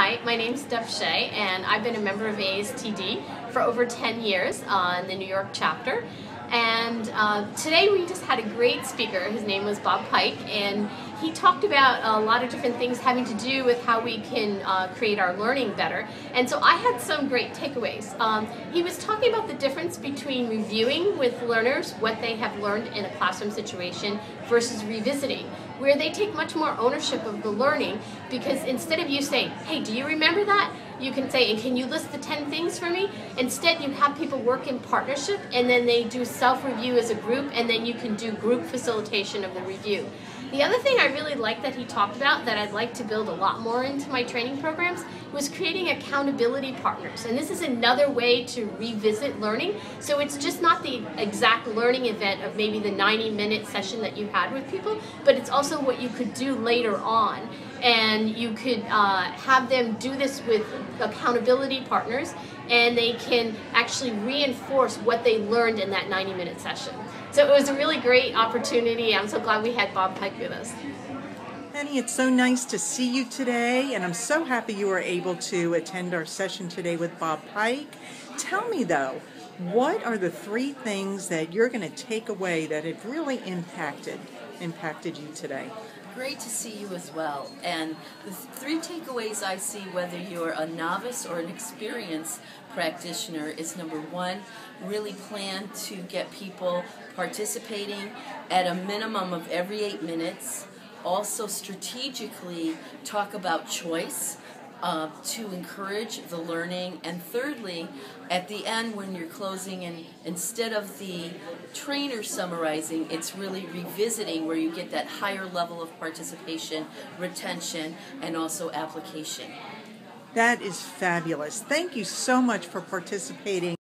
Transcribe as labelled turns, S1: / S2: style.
S1: Hi, my name's Steph Shea, and I've been a member of ASTD for over 10 years on the New York chapter. And today we just had a great speaker. His name was Bob Pike, and he talked about a lot of different things having to do with how we can create our learning better. And so I had some great takeaways. He was talking about the difference between reviewing with learners what they have learned in a classroom situation versus revisiting, where they take much more ownership of the learning, because instead of you saying, hey, do you remember that? You can say, and can you list the 10 things for me? Instead, you have people work in partnership, and then they do self-review as a group, and then you can do group facilitation of the review. The other thing I really liked that he talked about that I'd like to build a lot more into my training programs was creating accountability partners. And this is another way to revisit learning. So it's just not the exact learning event of maybe the 90-minute session that you had with people, but it's also what you could do later on. And you could have them do this with accountability partners, and they can actually reinforce what they learned in that 90-minute session. So it was a really great opportunity. I'm so glad we had Bob Pike with us.
S2: Penny, it's so nice to see you today, and I'm so happy you were able to attend our session today with Bob Pike. Tell me, though, what are the 3 things that you're going to take away that have really impacted you today?
S3: Great to see you as well. And the 3 takeaways I see, whether you're a novice or an experienced practitioner, is number 1, really plan to get people participating at a minimum of every 8 minutes. Also strategically talk about choice to encourage the learning. And thirdly, at the end when you're closing, and instead of the trainer summarizing, it's really revisiting, where you get that higher level of participation, retention, and also application.
S2: That is fabulous. Thank you so much for participating.